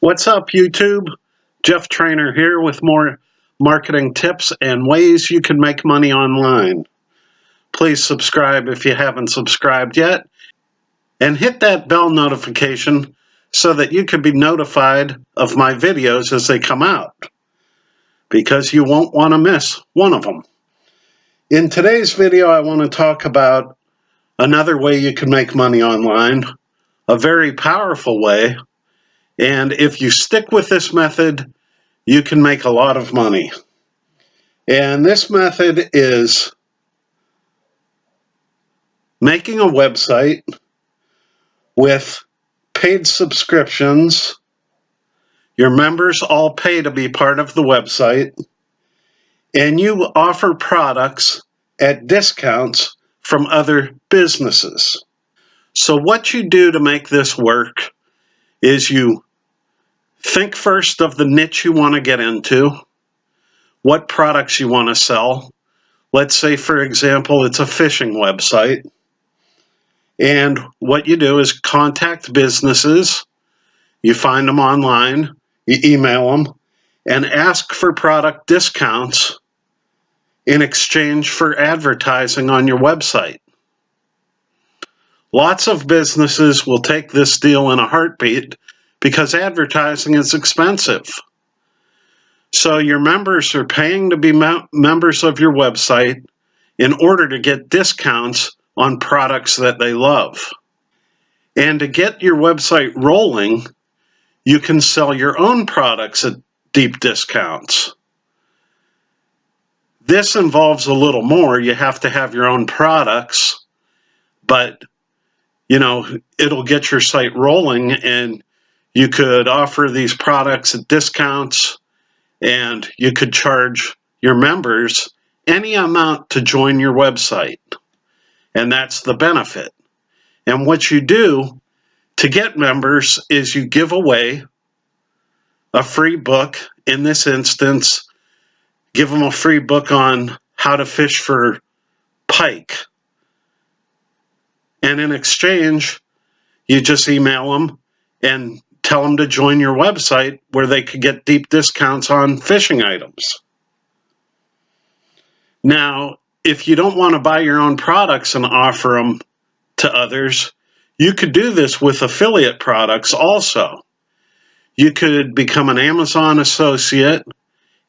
What's up, YouTube? Jeff Trainer here with more marketing tips and ways you can make money online. Please subscribe if you haven't subscribed yet, and hit that bell notification so that you can be notified of my videos as they come out, because you won't want to miss one of them. In today's video, I want to talk about another way you can make money online, a very powerful way. And if you stick with this method, you can make a lot of money. And this method is making a website with paid subscriptions. Your members all pay to be part of the website, and you offer products at discounts from other businesses. So what you do to make this work is you think first of the niche you want to get into, what products you want to sell. Let's say, for example, it's a fishing website. And what you do is contact businesses, you find them online, you email them, and ask for product discounts in exchange for advertising on your website. Lots of businesses will take this deal in a heartbeat because advertising is expensive. So your members are paying to be members of your website in order to get discounts on products that they love. And to get your website rolling, you can sell your own products at deep discounts. This involves a little more. You have to have your own products, but it'll get your site rolling, and you could offer these products at discounts, and you could charge your members any amount to join your website. And that's the benefit. And what you do to get members is you give away a free book. In this instance, give them a free book on how to fish for pike. And in exchange, you just email them and tell them to join your website where they could get deep discounts on fishing items. Now, if you don't want to buy your own products and offer them to others, you could do this with affiliate products also. You could become an Amazon associate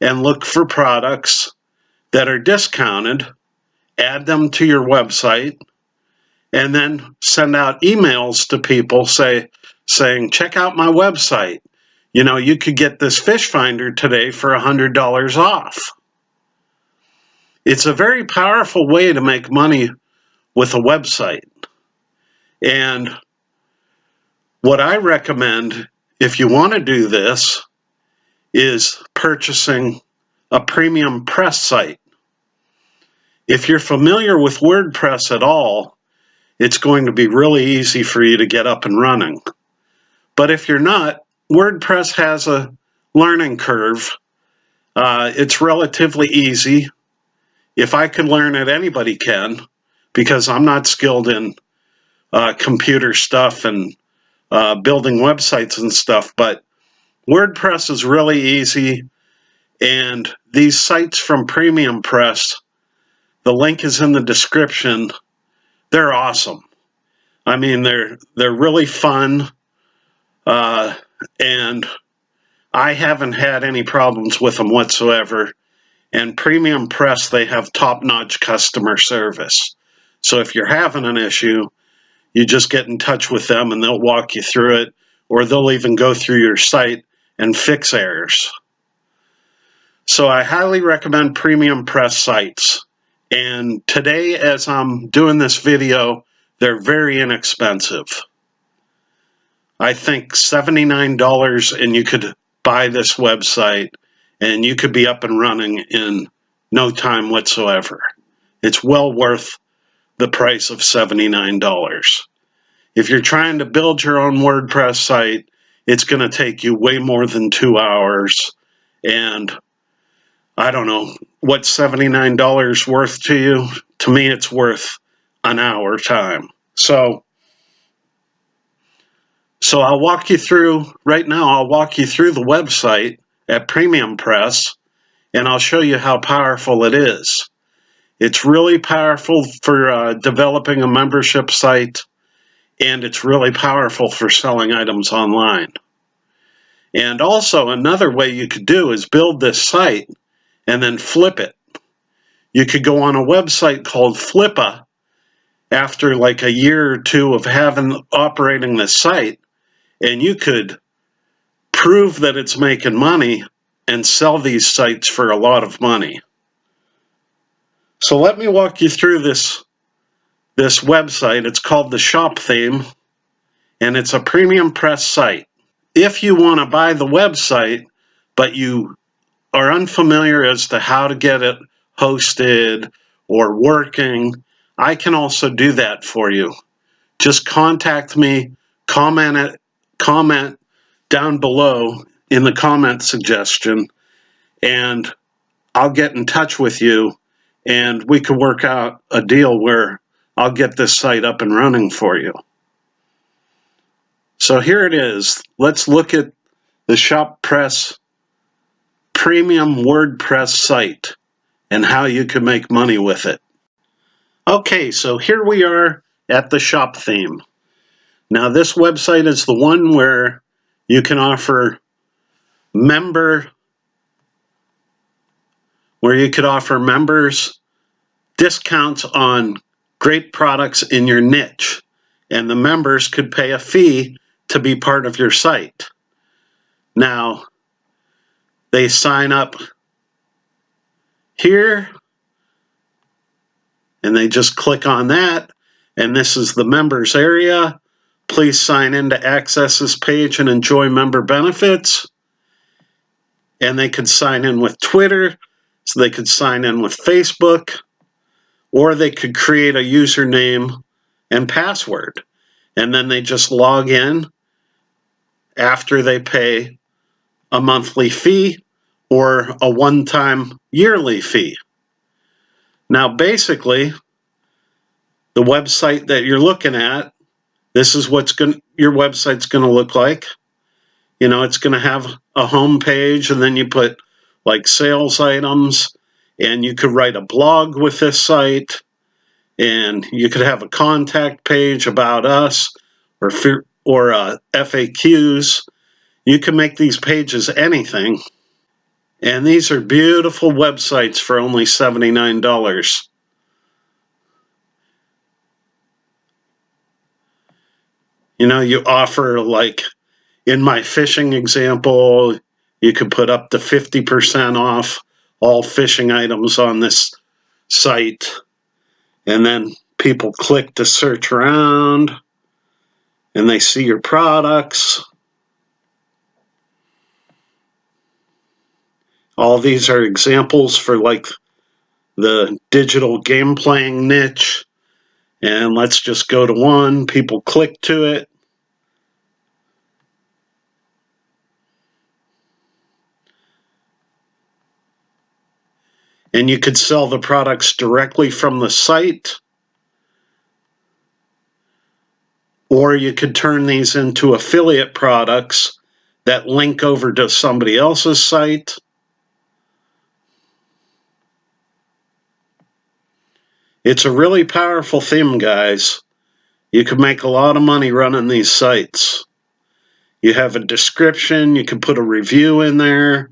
and look for products that are discounted, add them to your website, and then send out emails to people saying, check out my website. You could get this fish finder today for $100 off. It's a very powerful way to make money with a website. And what I recommend, if you want to do this, is purchasing a premium press site. If you're familiar with WordPress at all, it's going to be really easy for you to get up and running. But if you're not, WordPress has a learning curve. It's relatively easy. If I can learn it, anybody can, because I'm not skilled in computer stuff and building websites and stuff. But WordPress is really easy, and these sites from Premium Press, the link is in the description. They're awesome. I mean, they're really fun, and I haven't had any problems with them whatsoever. And Premium Press, they have top-notch customer service. So if you're having an issue, you just get in touch with them and they'll walk you through it, or they'll even go through your site and fix errors. So I highly recommend Premium Press sites. And today, as I'm doing this video, they're very inexpensive. I think $79, and you could buy this website, and you could be up and running in no time whatsoever. It's well worth the price of $79. If you're trying to build your own WordPress site, it's going to take you way more than 2 hours. And I don't know, what's $79 worth to you? To me, it's worth an hour time. So So I'll walk you through, right now I'll walk you through the website at Premium Press, and I'll show you how powerful it is. It's really powerful for developing a membership site, and it's really powerful for selling items online. And also another way you could do is build this site and then flip it. You could go on a website called Flippa after like a year or two of operating the site, and you could prove that it's making money and sell these sites for a lot of money. So let me walk you through this website. It's called the Shop Theme, and it's a Premium Press site. If you want to buy the website, but you are unfamiliar as to how to get it hosted or working, I can also do that for you. Just contact me, comment down below in the comment suggestion, and I'll get in touch with you, and we can work out a deal where I'll get this site up and running for you. So here it is. Let's look at the Shop Press Premium WordPress site and how you can make money with it. Okay, so here we are at the Shop Theme. Now this website is the one where you can offer members discounts on great products in your niche, and the members could pay a fee to be part of your site. Now, they sign up here, and they just click on that, and this is the members area. Please sign in to access this page and enjoy member benefits. And they could sign in with Twitter, so they could sign in with Facebook, or they could create a username and password, and then they just log in after they pay a monthly fee or a one-time yearly fee. Now basically, the website that you're looking at, this is what your website's going to look like. You know, it's going to have a home page, and then you put like sales items, and you could write a blog with this site, and you could have a contact page about us or FAQs. You can make these pages anything. And these are beautiful websites for only $79. You know, you offer, like in my fishing example, you could put up to 50% off all fishing items on this site. And then people click to search around, and they see your products. All these are examples for like the digital game playing niche. And let's just go to one. People click to it. And you could sell the products directly from the site, or you could turn these into affiliate products that link over to somebody else's site. It's a really powerful theme, guys. You can make a lot of money running these sites. You have a description, you can put a review in there.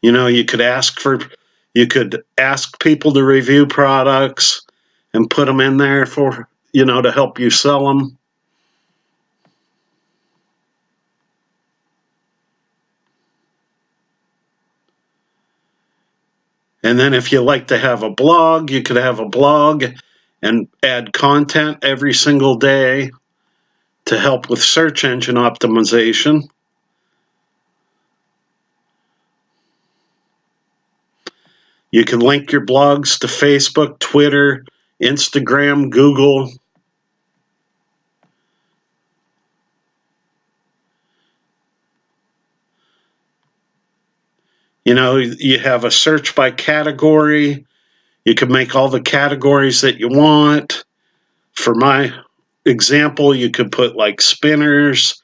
You know, you could ask people to review products and put them in there for, you know, to help you sell them. And then if you like to have a blog, you could have a blog and add content every single day to help with search engine optimization. You can link your blogs to Facebook, Twitter, Instagram, Google. You know, you have a search by category. You can make all the categories that you want. for my example, you could put like spinners,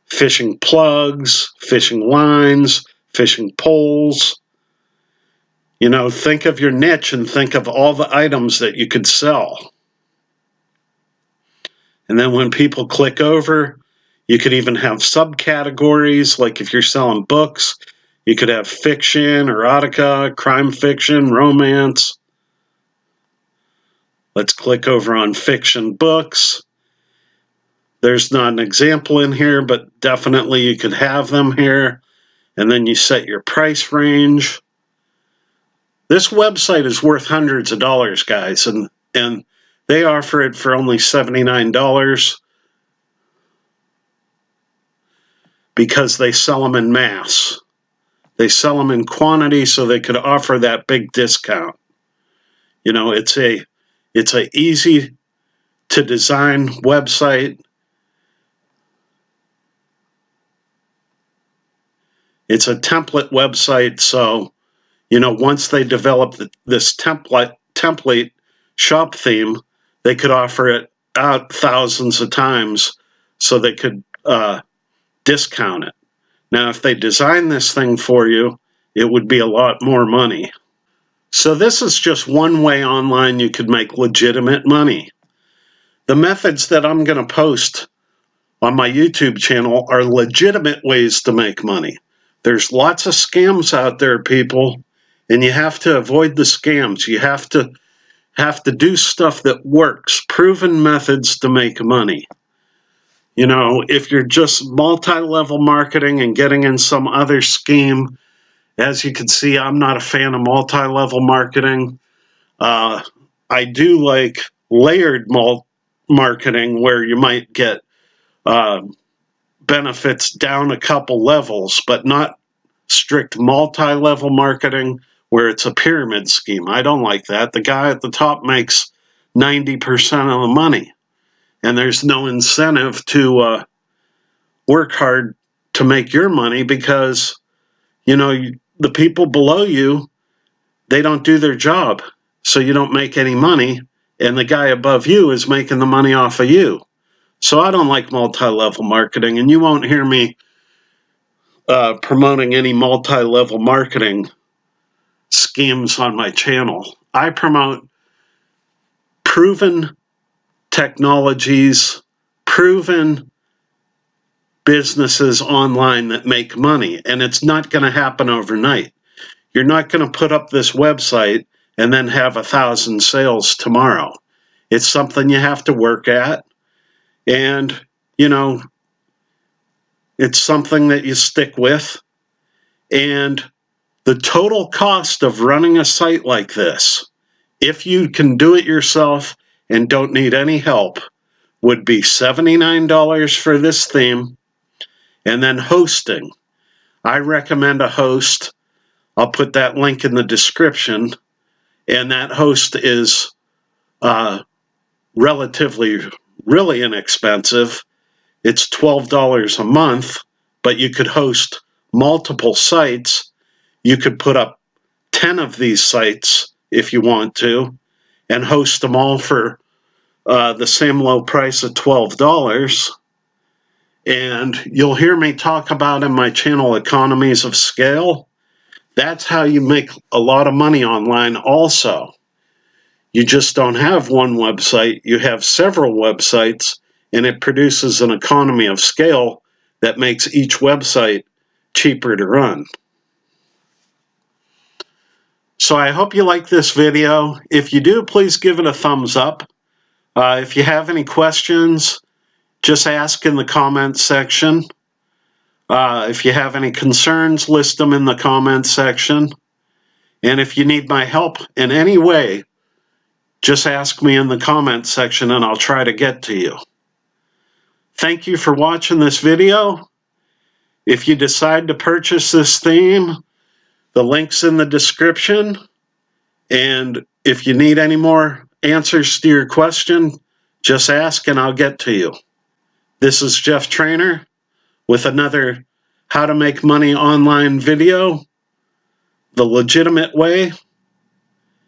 fishing plugs, fishing lines, fishing poles. You know, think of your niche and think of all the items that you could sell. And then when people click over, you could even have subcategories, like if you're selling books, you could have fiction, erotica, crime fiction, romance. Let's click over on fiction books. There's not an example in here, but definitely you could have them here. And then you set your price range. This website is worth hundreds of dollars, guys, and they offer it for only $79 because they sell them in mass. They sell them in quantity so they could offer that big discount. You know, it's a easy to design website. It's a template website, so you know, once they develop this template shop theme, they could offer it out thousands of times so they could discount it. Now, if they design this thing for you, it would be a lot more money. So this is just one way online you could make legitimate money. The methods that I'm going to post on my YouTube channel are legitimate ways to make money. There's lots of scams out there, people, and you have to avoid the scams. You have to do stuff that works, proven methods to make money. You know, if you're just multi-level marketing and getting in some other scheme, as you can see, I'm not a fan of multi-level marketing. I do like layered marketing where you might get benefits down a couple levels, but not strict multi-level marketing where it's a pyramid scheme. I don't like that. The guy at the top makes 90% of the money, and there's no incentive to work hard to make your money because, you know, the people below you, they don't do their job, so you don't make any money, and the guy above you is making the money off of you. So I don't like multi-level marketing, and you won't hear me promoting any multi-level marketing schemes on my channel. I promote proven technologies, proven businesses online that make money, and it's not going to happen overnight. You're not going to put up this website and then have 1,000 sales tomorrow. It's something you have to work at, and, you know, it's something that you stick with. And the total cost of running a site like this, if you can do it yourself and don't need any help, would be $79 for this theme, and then hosting. I recommend a host. I'll put that link in the description, and that host is relatively, really inexpensive. It's $12 a month, but you could host multiple sites. You could put up 10 of these sites if you want to, and host them all for the same low price of $12. And you'll hear me talk about in my channel economies of scale. That's how you make a lot of money online also. You just don't have one website, you have several websites, and it produces an economy of scale that makes each website cheaper to run. So I hope you like this video. If you do, please give it a thumbs up. If you have any questions, just ask in the comments section. If you have any concerns, list them in the comments section. And if you need my help in any way, just ask me in the comments section and I'll try to get to you. Thank you for watching this video. If you decide to purchase this theme, the link's in the description. And if you need any more answers to your question, just ask and I'll get to you. This is Jeff Trainer with another How to Make Money Online video, the legitimate way.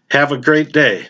Have a great day.